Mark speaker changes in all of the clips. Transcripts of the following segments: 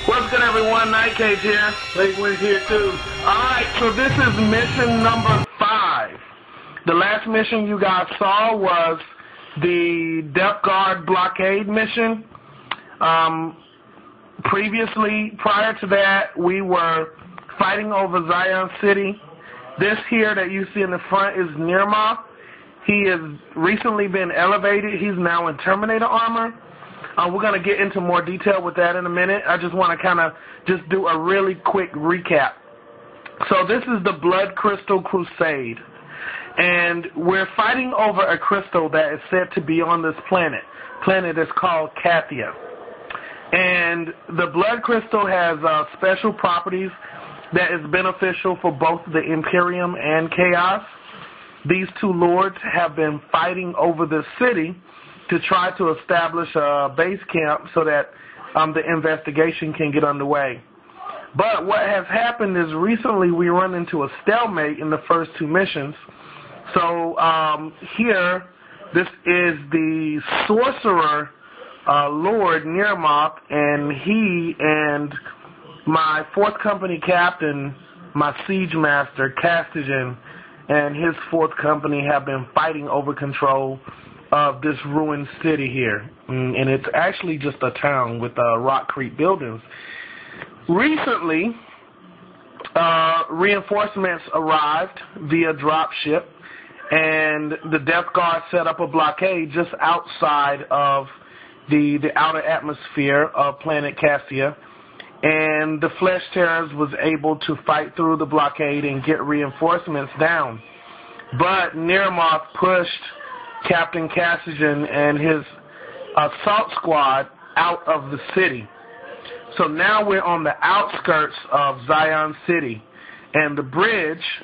Speaker 1: What's good, everyone? Nightcage here.
Speaker 2: Lakewood's here too.
Speaker 1: Alright, so this is mission number 5. The last mission you guys saw was the Death Guard blockade mission. Previously, prior to that, we were fighting over Zion City. This here that you see in the front is Nirma. He has recently been elevated. He's now in Terminator armor. We're going to get into more detail with that in a minute. I just want to kind of just do a really quick recap. So this is the Blood Crystal Crusade. And we're fighting over a crystal that is said to be on this planet. Planet is called Kathia. And the Blood Crystal has special properties that is beneficial for both the Imperium and Chaos. These two lords have been fighting over this city to try to establish a base camp so that the investigation can get underway. But what has happened is recently we run into a stalemate in the first 2 missions. So here, this is the sorcerer Lord Nirmoth, and he and my 4th company captain, my siege master Castigen, and his 4th company have been fighting over control of this ruined city here. And it's actually just a town with rock creek buildings. Recently, reinforcements arrived via dropship, and the Death Guard set up a blockade just outside of the outer atmosphere of planet Cassia. And the Flesh Terrors was able to fight through the blockade and get reinforcements down. But Nirmoth pushed Captain Cassian and his assault squad out of the city. So now we're on the outskirts of Zion City. And the bridge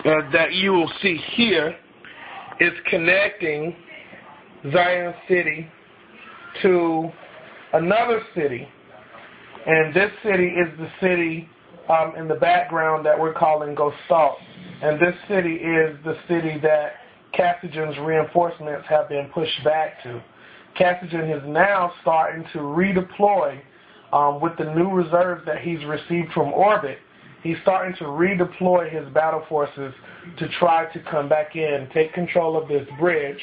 Speaker 1: that you will see here is connecting Zion City to another city. And this city is the city in the background that we're calling Gostalt. And this city is the city that Cassigen's reinforcements have been pushed back to. Cassigen is now starting to redeploy with the new reserves that he's received from orbit. He's starting to redeploy his battle forces to try to come back in, take control of this bridge,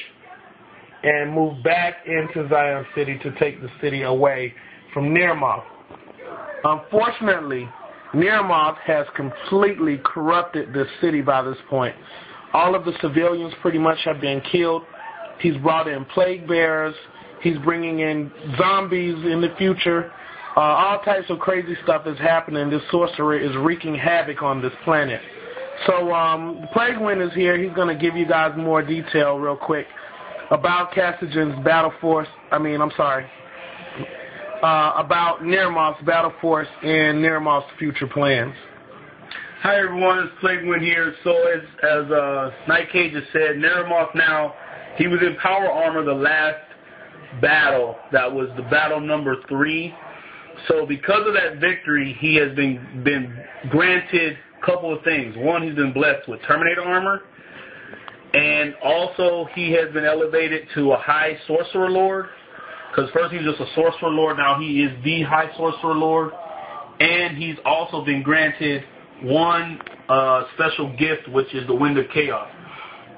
Speaker 1: and move back into Zion City to take the city away from Nirmoth. Unfortunately, Nirmoth has completely corrupted this city by this point. All of the civilians pretty much have been killed. He's brought in plague bearers. He's bringing in zombies in the future. All types of crazy stuff is happening. This sorcerer is wreaking havoc on this planet. So Plague Wind is here. He's going to give you guys more detail real quick about Cassigen's battle force. About Nirmoth's battle force and Nirmoth's future plans.
Speaker 2: Hi everyone, it's Plague Wind here. So as Nightcage has said, Nirmoth now, he was in power armor the last battle. That was the battle number 3. So because of that victory, he has been granted a couple of things. One, he's been blessed with Terminator armor. And also he has been elevated to a high sorcerer lord. Because first he was just a sorcerer lord, now he is the high sorcerer lord. And he's also been granted one special gift, which is the Wind of Chaos.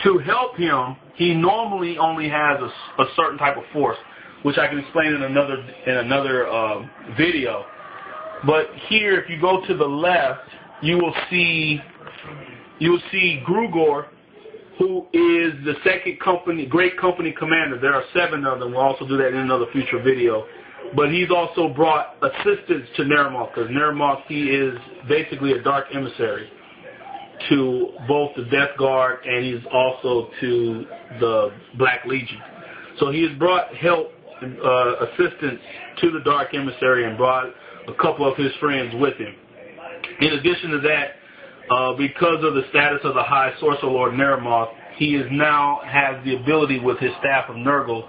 Speaker 2: To help him, he normally only has a certain type of force, which I can explain in another video. But here, if you go to the left, you will see Grugor, who is the great company commander. There are 7 of them. We'll also do that in another future video. But he's also brought assistance to Nirmoth, because Nirmoth, he is basically a dark emissary to both the Death Guard and he's also to the Black Legion. So he has brought help and assistance to the dark emissary and brought a couple of his friends with him. In addition to that, because of the status of the High Sorcerer Lord Nirmoth, he is now has the ability with his staff of Nurgle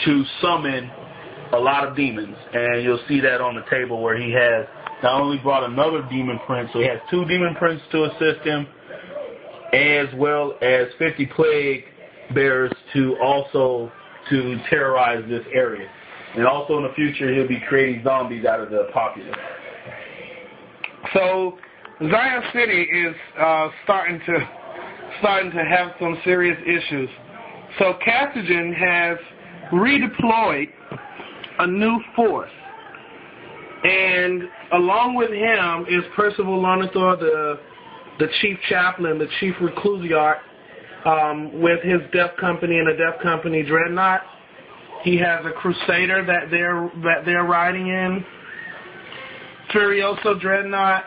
Speaker 2: to summon a lot of demons. And you'll see that on the table where he has not only brought another demon prince, so he has 2 demon princes to assist him, as well as 50 plague bearers to terrorize this area. And also in the future, he'll be creating zombies out of the populace.
Speaker 1: So Zion City is starting to have some serious issues. So Carthagin has redeployed a new force, and along with him is Percival Lonathor, the chief chaplain, the chief reclusiart, with his Death Company and the Death Company Dreadnought. He has a Crusader that they're riding in, Furioso Dreadnought.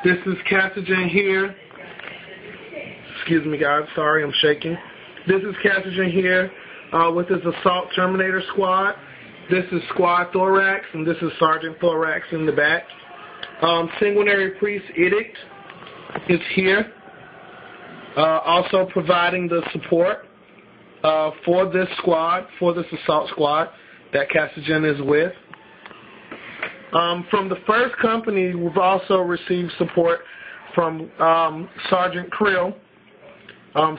Speaker 1: This is Carthagin here. Excuse me, guys. Sorry, I'm shaking. This is Carthagin here with his Assault Terminator Squad. This is Squad Thorax, and this is Sergeant Thorax in the back. Sanguinary Priest Edict is here, also providing the support for this squad, for this assault squad that Carthagin is with. From the first company, we've also received support from Sergeant Krill.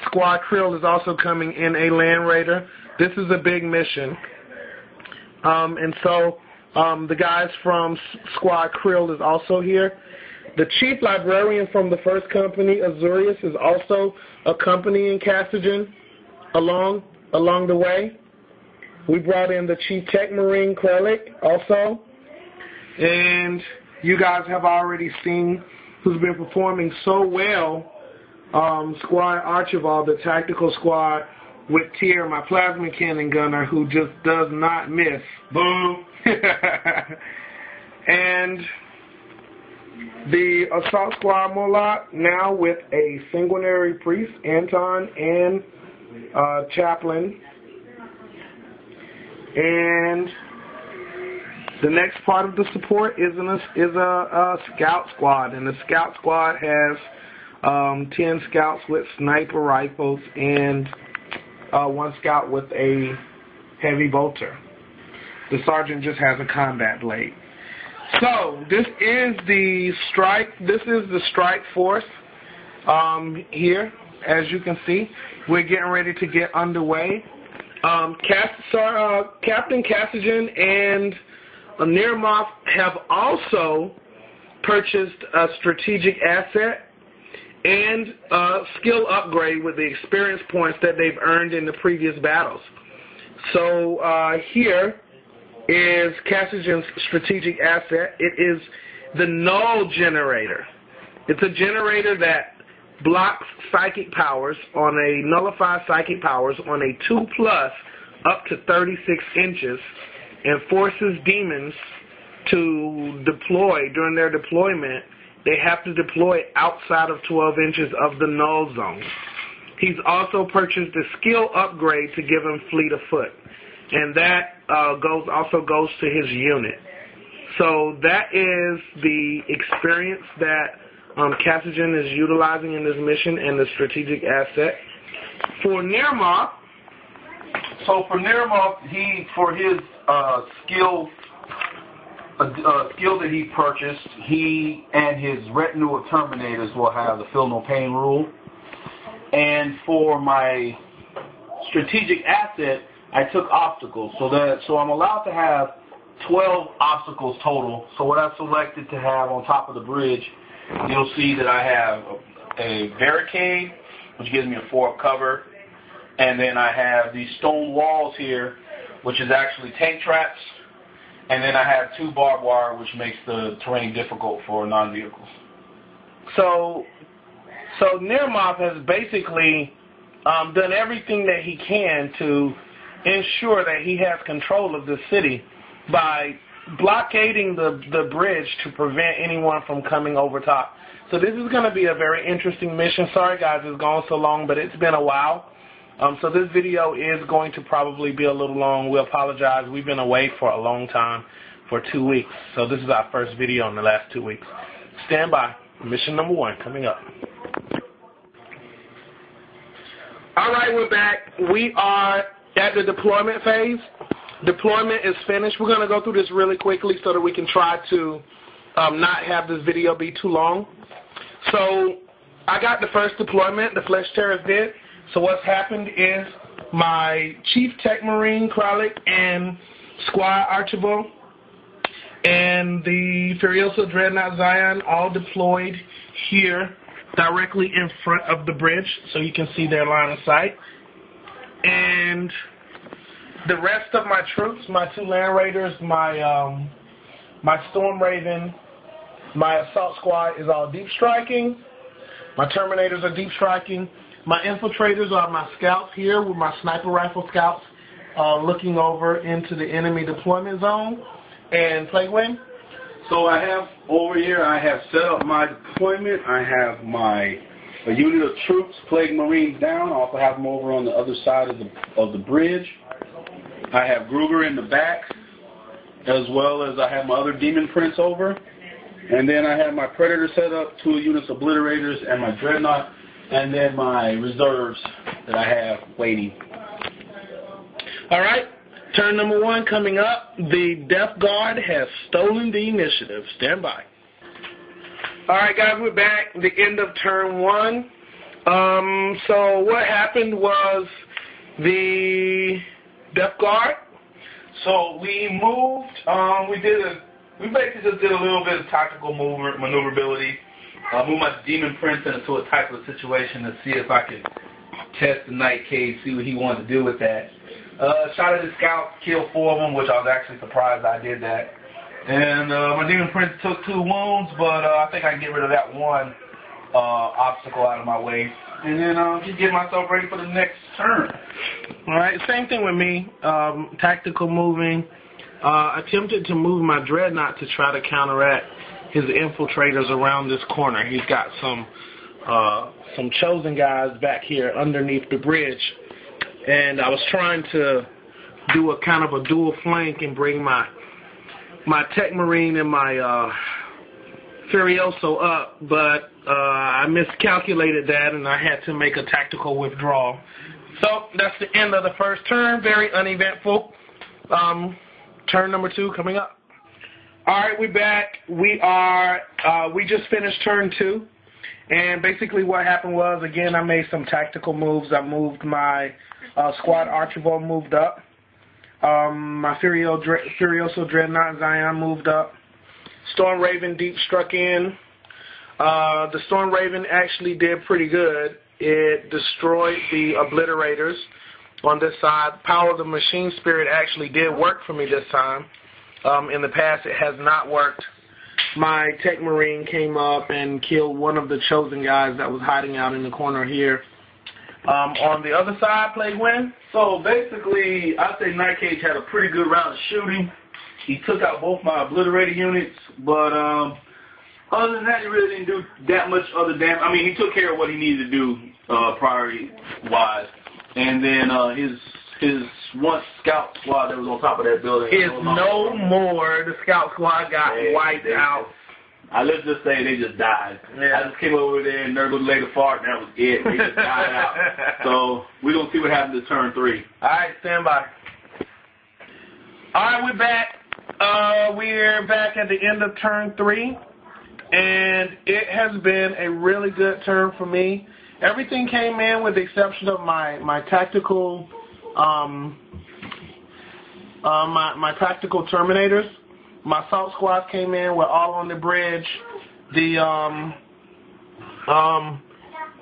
Speaker 1: Squad Krill is also coming in a Land Raider. This is a big mission. And so the guys from Squad Krill is also here. The chief librarian from the first company, Azurius, is also accompanying Carthagin along the way. We brought in the chief tech marine, Krellick, also. And you guys have already seen who's been performing so well, Squad Archibald, the tactical squad, with Tier, my plasma cannon gunner, who just does not miss. Boom! And the assault squad Moloch, now with a sanguinary priest, Anton, and chaplain. And the next part of the support is a scout squad, and the scout squad has 10 scouts with sniper rifles and 1 scout with a heavy bolter. The sergeant just has a combat blade. So this is the strike. This is the strike force here, as you can see. We're getting ready to get underway. Captain Carthagin and Nirmoth have also purchased a strategic asset and a skill upgrade with the experience points that they've earned in the previous battles. So here is Carthagin's strategic asset. It is the Null Generator. It's a generator that blocks psychic powers nullifies psychic powers on a 2+ up to 36 inches and forces demons to deploy. During their deployment, they have to deploy outside of 12 inches of the null zone. He's also purchased a skill upgrade to give him fleet of foot, and that also goes to his unit. So that is the experience that Carthagin is utilizing in this mission and the strategic asset. For Nirmoth, for his skill that he purchased, he and his retinue of Terminators will have the Feel No Pain rule. And for my strategic asset, I took obstacles. So I'm allowed to have 12 obstacles total. So what I've selected to have on top of the bridge, you'll see that I have a barricade, which gives me a 4-up cover. And then I have these stone walls here, which is actually tank traps. And then I have 2 barbed wire, which makes the terrain difficult for non-vehicles. So Nirmoth has basically done everything that he can to ensure that he has control of the city by blockading the bridge to prevent anyone from coming over top. So this is going to be a very interesting mission. Sorry, guys, it's gone so long, but it's been a while. So this video is going to probably be a little long. We apologize. We've been away for a long time, for 2 weeks. So this is our first video in the last 2 weeks. Stand by. Mission number 1 coming up. All right, we're back. We are at the deployment phase. Deployment is finished. We're going to go through this really quickly so that we can try to not have this video be too long. So I got the first deployment. The Flesh Terrors did. So what's happened is my Chief Tech Marine, Kralik, and Squad Archibald, and the Furioso Dreadnought Zion all deployed here directly in front of the bridge, so you can see their line of sight. And the rest of my troops, my 2 Land Raiders, my Storm Raven, my Assault Squad is all deep striking. My Terminators are deep striking. My Infiltrators are my scouts here with my sniper rifle scouts looking over into the enemy deployment zone. And Plague Wind?
Speaker 2: So I have over here, I have set up my deployment. I have a unit of troops, Plague Marines down. I also have them over on the other side of the bridge. I have Gruger in the back, as well as I have my other Demon Prince over. And then I have my Predator set up, 2 units of Obliterators, and my Dreadnought, and then my reserves that I have waiting.
Speaker 1: All right. Turn number 1 coming up. The Death Guard has stolen the initiative. Stand by. All right, guys, we're back. The end of turn 1. So what happened was the Death Guard. So we moved. We basically just did a little bit of tactical maneuverability. Moved my Demon Prince into a type of situation to see if I could test the Night Cage, see what he wanted to do with that. Shot at his scouts, killed 4 of them, which I was actually surprised I did that. And my Demon Prince took 2 wounds, but I think I can get rid of that 1 obstacle out of my way. And then just get myself ready for the next turn. All right, same thing with me. Tactical moving. Attempted to move my Dreadnought to try to counteract his infiltrators around this corner. He's got some chosen guys back here underneath the bridge. And I was trying to do a kind of a dual flank and bring my Tech Marine and my Furioso up, but I miscalculated that and I had to make a tactical withdrawal. So that's the end of the first turn. Very uneventful. Turn number 2 coming up. All right, we're back. We just finished turn 2. And basically what happened was, again, I made some tactical moves. I moved my Squad Archibald moved up. My Furioso Dreadnought Zion moved up. Storm Raven deep struck in. The Storm Raven actually did pretty good. It destroyed the Obliterators on this side. Power of the Machine Spirit actually did work for me this time. In the past, it has not worked. My Tech Marine came up and killed 1 of the chosen guys that was hiding out in the corner here. On the other side, Plague Wind?
Speaker 2: So basically, I'd say Night Cage had a pretty good round of shooting. He took out both my Obliterator units, but other than that, he really didn't do that much other damage. I mean, he took care of what he needed to do priority-wise. And then his 1 scout squad that was on top of that building
Speaker 1: is no more. The scout squad got wiped out.
Speaker 2: Let's just say they just died. Yeah. I just came over there and Nurgle laid a fart and that was it. They just died out. So we're going to see what happens to turn 3.
Speaker 1: All right, stand by. All right, we're back. We're back at the end of turn 3. And it has been a really good turn for me. Everything came in with the exception of my tactical my tactical Terminators. My assault squads came in. We're all on the bridge. The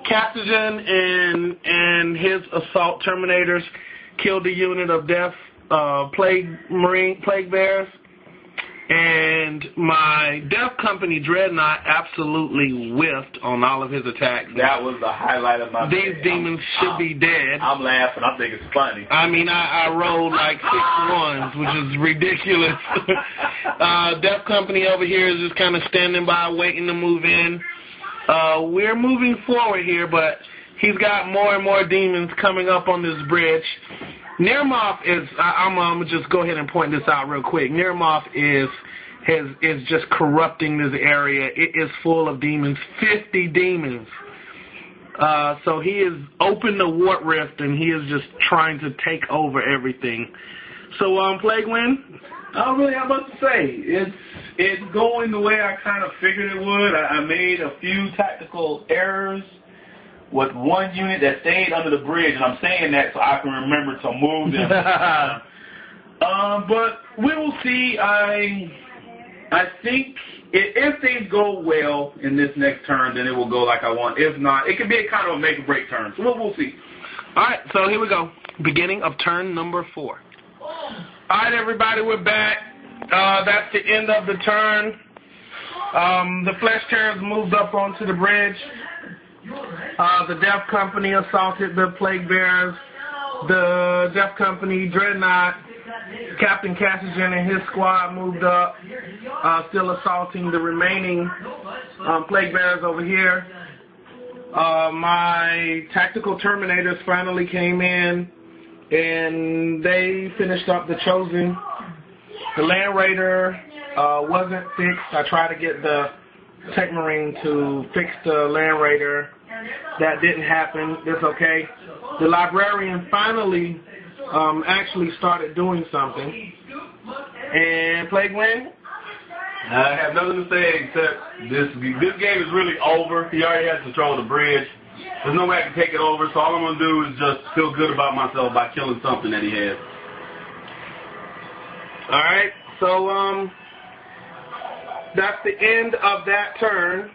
Speaker 1: Castigen and his assault Terminators killed a unit of Death Plague Bears. And my Death Company Dreadnought absolutely whiffed on all of his attacks.
Speaker 2: That was the highlight of my
Speaker 1: These demons should be dead.
Speaker 2: I'm laughing. I think it's funny.
Speaker 1: I mean, I rolled like 6 ones, which is ridiculous. Death Company over here is just kind of standing by, waiting to move in. We're moving forward here, but he's got more and more demons coming up on this bridge. Nermoth is, I'm going to just go ahead and point this out real quick. Nermoth is just corrupting this area. It is full of demons, 50 demons. So he is open to Wart Rift, and he is just trying to take over everything. So, Plague Wind?
Speaker 2: I don't really have much to say. It's going the way I kind of figured it would. I made a few tactical errors with 1 unit that stayed under the bridge, and I'm saying that so I can remember to move them. But we will see. I think if things go well in this next turn, then it will go like I want. If not, it could be a kind of a make or break turn. So we'll see.
Speaker 1: All right, so here we go. Beginning of turn number 4. All right, everybody, we're back. That's the end of the turn. The Flesh Terrors moved up onto the bridge. The Death Company assaulted the Plague Bearers. The Death Company, Dreadnought, Captain Cassigen and his squad moved up, still assaulting the remaining Plague Bearers over here. My Tactical Terminators finally came in, and they finished up the Chosen. The Land Raider wasn't fixed. I tried to get the Tech Marine to fix the Land Raider. That didn't happen. That's okay. The Librarian finally actually started doing something. And Plague Wind?
Speaker 3: I have nothing to say except this game is really over. He already has control of the bridge. There's no way I can take it over, so all I'm going to do is just feel good about myself by killing something that he has.
Speaker 1: Alright, so that's the end of that turn.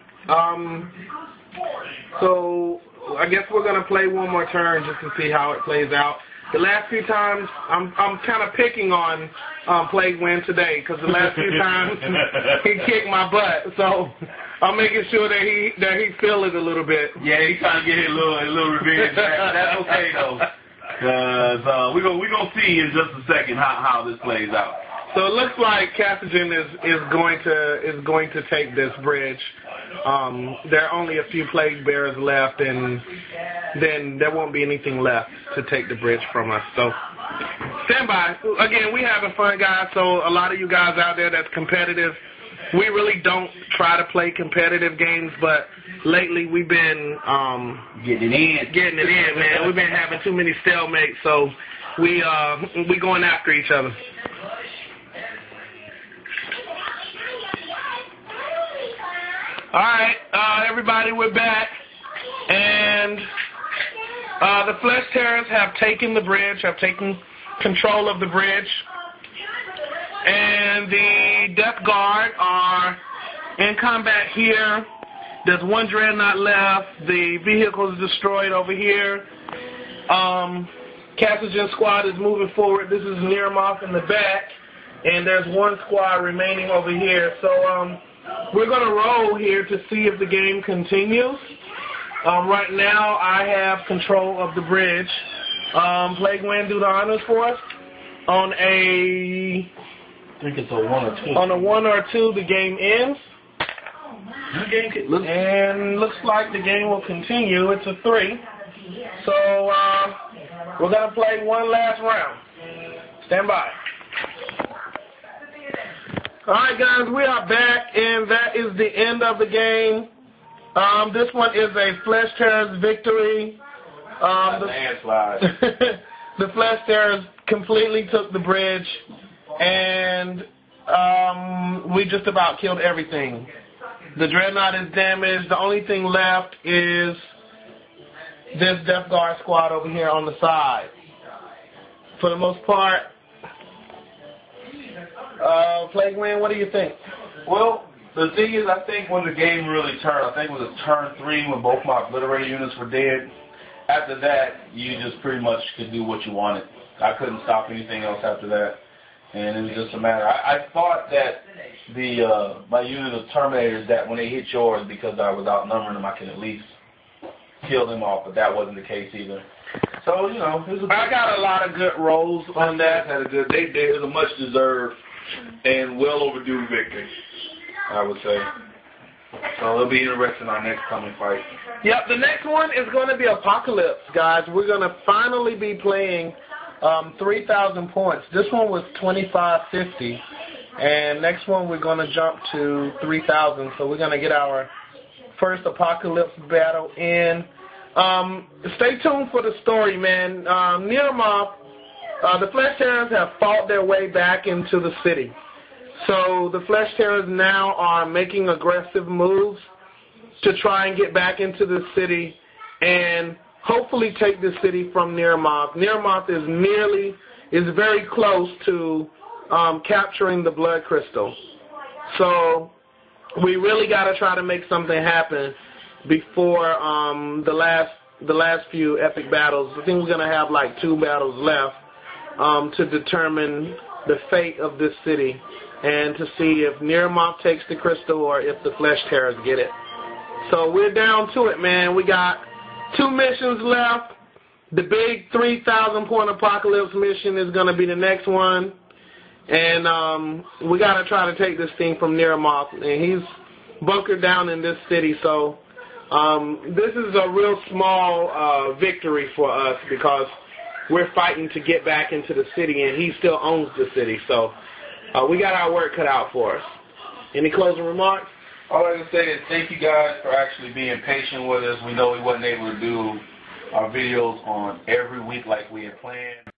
Speaker 1: So I guess we're going to play one more turn just to see how it plays out. The last few times, I'm kind of picking on Plague Wind today because the last few times he kicked my butt. So I'm making sure that he feel it a little bit.
Speaker 3: Yeah, he's trying to get a little revenge. That's okay though, because we're gonna see in just a second how this plays out.
Speaker 1: So it looks like Cassigen is going to take this bridge. There are only a few Plague Bearers left, and then there won't be anything left to take the bridge from us. So stand by. Again, we having fun, guys. So a lot of you guys out there that's competitive, we really don't try to play competitive games, but lately we've been
Speaker 3: getting it in,
Speaker 1: man. We've been having too many stalemates, so we going after each other. All right, everybody, we're back, and the Flesh Terrors have taken the bridge, have taken control of the bridge, and the Death Guard are in combat here. There's one Dreadnought left. The vehicle is destroyed over here. Cassigen's squad is moving forward. This is Niramoth in the back, and there's one squad remaining over here. So, we're going to roll here to see if the game continues. Right now, I have control of the bridge. Plague Wind, do the honors for us. On a...
Speaker 3: I think it's a 1 or 2.
Speaker 1: On a 1 or 2, the game ends. And looks like the game will continue. It's a 3. So, we're going to play one last round. Stand by. All right, guys, we are back, and that is the end of the game. This one is a Flesh Terrors victory.
Speaker 3: Landslide.
Speaker 1: The Flesh Terrors completely took the bridge, and we just about killed everything. The Dreadnought is damaged. The only thing left is this Death Guard squad over here on the side. For the most part, Plague Wind, what do you think?
Speaker 3: Well, the thing is, I think when the game really turned, I think it was turn 3 when both my obliterator units were dead. After that, you just pretty much could do what you wanted. I couldn't stop anything else after that, and it was just a matter. I thought that my unit of Terminators, that when they hit yours, because I was outnumbering them, I could at least kill them off, but that wasn't the case either. So, you know,
Speaker 1: I got a lot of good rolls on that.
Speaker 3: It was a much deserved and well overdue victory, I would say. So it'll be interesting in our next coming fight.
Speaker 1: Yep, the next one is going to be Apocalypse, guys. We're going to finally be playing 3,000 points. This one was 2,550, and next one we're going to jump to 3,000. So we're going to get our first Apocalypse battle in. Stay tuned for the story, man. Niramoth, the Flesh Terrors have fought their way back into the city. So the Flesh Terrors now are making aggressive moves to try and get back into the city and hopefully take the city from Niramoth. Niramoth is nearly is very close to capturing the blood crystal. So we really got to try to make something happen before the last few epic battles. I think we're going to have like 2 battles left to determine the fate of this city and to see if Niramoth takes the crystal or if the Flesh Terrors get it. So we're down to it, man. We got 2 missions left. The big 3,000-point apocalypse mission is going to be the next one. And we got to try to take this thing from Niramoth. And he's bunkered down in this city. So this is a real small victory for us because we're fighting to get back into the city, and he still owns the city. So we got our work cut out for us. Any closing remarks?
Speaker 3: All I can say is thank you guys for actually being patient with us. We know we wasn't able to do our videos on every week like we had planned.